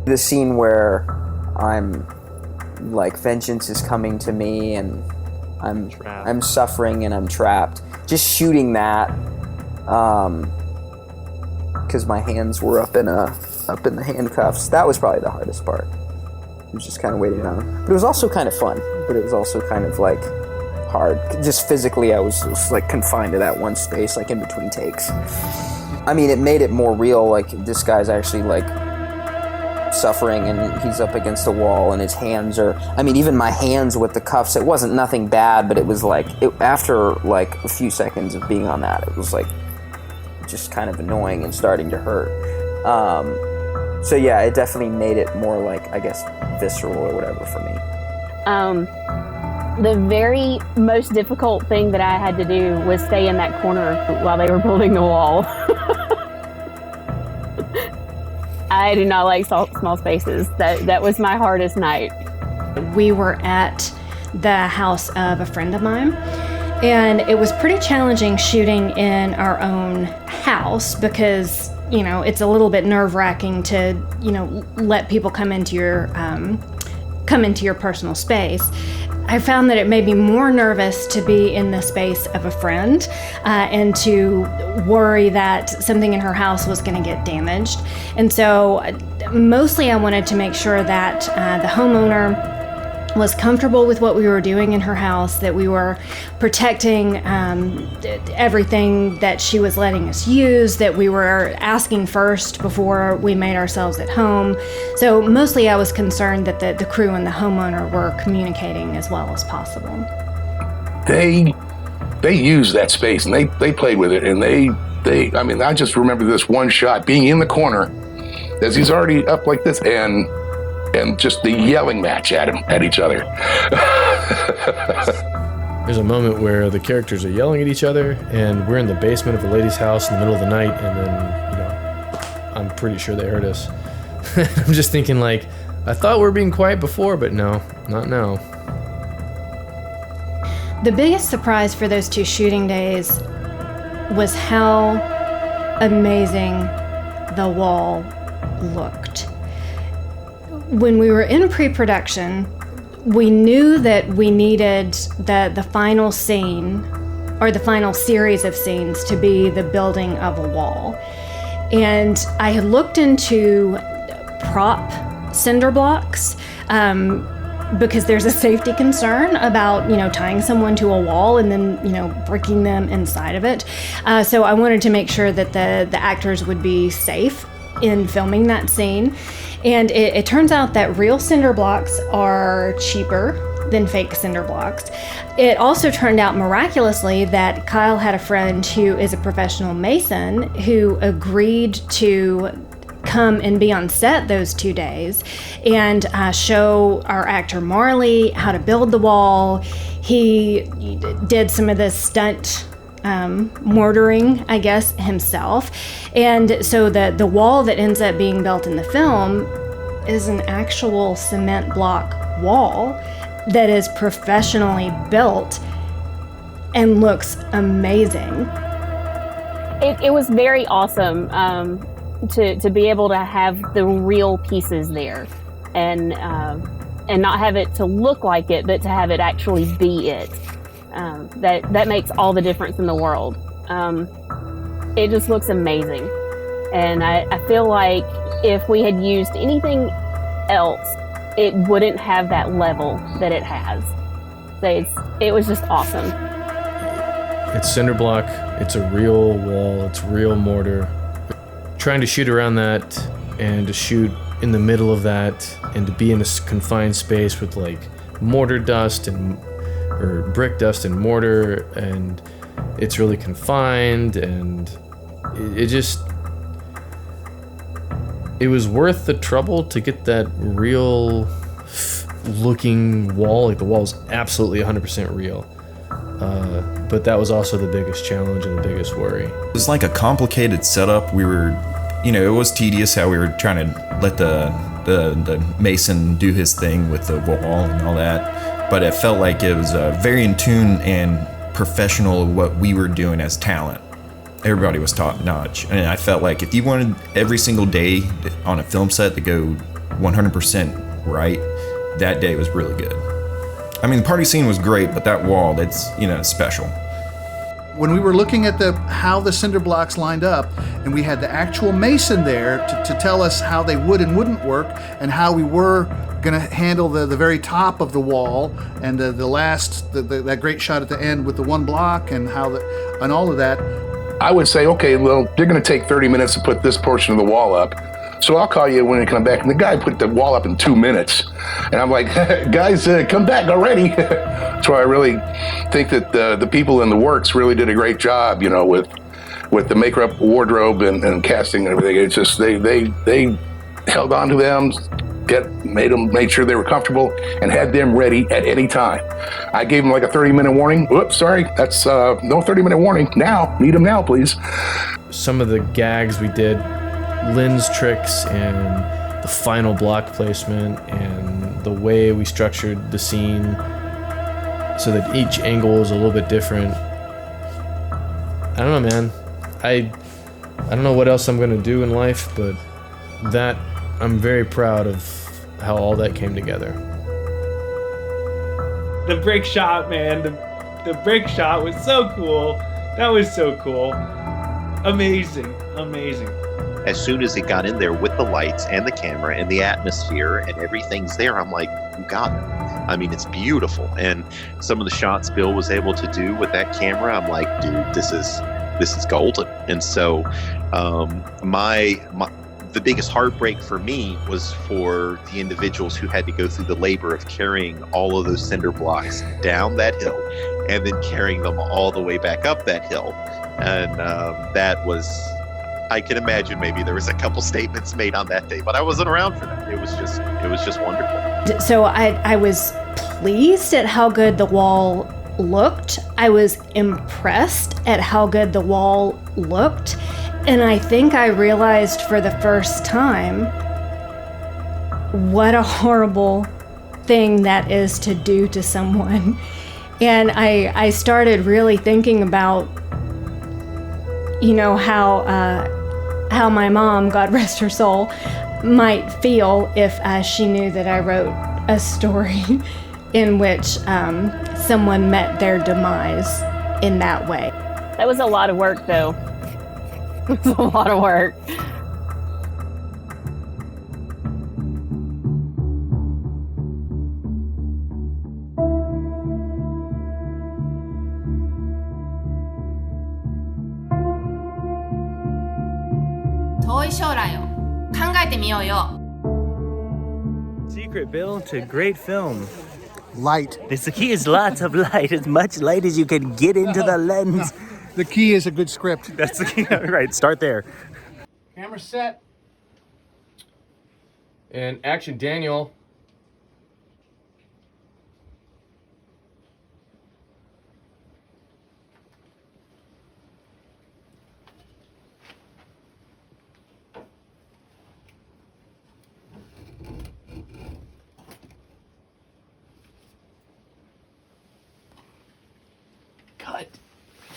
The scene where I'm like, vengeance is coming to me and I'm suffering and I'm trapped. Just shooting that, because my hands were up in the handcuffs. That was probably the hardest part. I was just kind of waiting on. But it was also kind of fun. But it was also kind of like hard. Just physically, I was like confined to that one space, like in between takes. I mean, it made it more real. Like, this guy's actually like suffering and he's up against the wall and his hands are, I mean, even my hands with the cuffs, it wasn't nothing bad, but it was like, after like a few seconds of being on that, it was like just kind of annoying and starting to hurt. So yeah, it definitely made it more like, I guess, visceral or whatever for me. The very most difficult thing that I had to do was stay in that corner while they were building the wall. I do not like small spaces. That was my hardest night. We were at the house of a friend of mine, and it was pretty challenging shooting in our own house because, you know, it's a little bit nerve-wracking to, you know, let people come into your personal space. I found that it made me more nervous to be in the space of a friend and to worry that something in her house was going to get damaged. And so mostly I wanted to make sure that the homeowner was comfortable with what we were doing in her house, that we were protecting everything that she was letting us use, that we were asking first before we made ourselves at home. So mostly I was concerned that the crew and the homeowner were communicating as well as possible. They used that space and they played with it, and they I mean, I just remember this one shot being in the corner as he's already up like this, and just the yelling match at each other. There's a moment where the characters are yelling at each other, and we're in the basement of a lady's house in the middle of the night, and then, you know, I'm pretty sure they heard us. I'm just thinking, like, I thought we were being quiet before, but no, not now. The biggest surprise for those 2 shooting days was how amazing the wall looked. When we were in pre-production, we knew that we needed the final scene, or the final series of scenes, to be the building of a wall. And I had looked into prop cinder blocks, because there's a safety concern about, you know, tying someone to a wall and then, you know, breaking them inside of it. So I wanted to make sure that the actors would be safe in filming that scene. And it turns out that real cinder blocks are cheaper than fake cinder blocks. It also turned out miraculously that Kyle had a friend who is a professional mason who agreed to come and be on set those 2 days and show our actor Marley how to build the wall. He did some of the stunt mortaring, I guess, himself. And so the wall that ends up being built in the film is an actual cement block wall that is professionally built and looks amazing. It was very awesome to be able to have the real pieces there and not have it to look like it, but to have it actually be it. That makes all the difference in the world. It just looks amazing. And I feel like if we had used anything else, it wouldn't have that level that it has. So it was just awesome. It's cinder block, it's a real wall, it's real mortar. Trying to shoot around that and to shoot in the middle of that and to be in a confined space with like mortar dust or brick dust and mortar, and it's really confined, and it was worth the trouble to get that real looking wall. Like, the wall is absolutely 100% real. But that was also the biggest challenge and the biggest worry. It was like a complicated setup. We were, it was tedious how we were trying to let the mason do his thing with the wall and all that. But it felt like it was very in tune and professional what we were doing as talent. Everybody was top notch. And I felt like if you wanted every single day on a film set to go 100% right, that day was really good. I mean, the party scene was great, but that wall, that's, special. When we were looking at how the cinder blocks lined up, and we had the actual mason there to tell us how they would and wouldn't work, and how we were going to handle the very top of the wall, and the last that great shot at the end with the one block, and and all of that. I would say, okay, well, you're going to take 30 minutes to put this portion of the wall up. So I'll call you when you come back. And the guy put the wall up in 2 minutes. And I'm like, guys, come back already. So I really think that the people in the works really did a great job, with the makeup, wardrobe, and casting and everything. It's just, they held on to them, made sure they were comfortable, and had them ready at any time. I gave them like a 30-minute warning. Oops, sorry, that's no 30-minute warning. Now, need them now, please. Some of the gags we did, lens tricks and the final block placement and the way we structured the scene so that each angle is a little bit different. I don't know, man. I don't know what else I'm gonna do in life, but that I'm very proud of how all that came together. The brick shot, man. The brick shot was so cool. That was so cool. Amazing. As soon as it got in there with the lights and the camera and the atmosphere and everything's there, I'm like, you got it. I mean, it's beautiful. And some of the shots Bill was able to do with that camera, I'm like, dude, this is golden. And so the biggest heartbreak for me was for the individuals who had to go through the labor of carrying all of those cinder blocks down that hill and then carrying them all the way back up that hill. And that was, I can imagine maybe there was a couple statements made on that day, but I wasn't around for that. It was just wonderful. So I was pleased at how good the wall looked. I was impressed at how good the wall looked. And I think I realized for the first time what a horrible thing that is to do to someone. And I started really thinking about, how my mom, God rest her soul, might feel if she knew that I wrote a story in which someone met their demise in that way. That was a lot of work, though. It was a lot of work. Secret, Bill, to great film. Light. The key is lots of light, as much light as you can get into the lens. The key is a good script. That's the key. Right, start there. Camera set. And action, Daniel. Cut.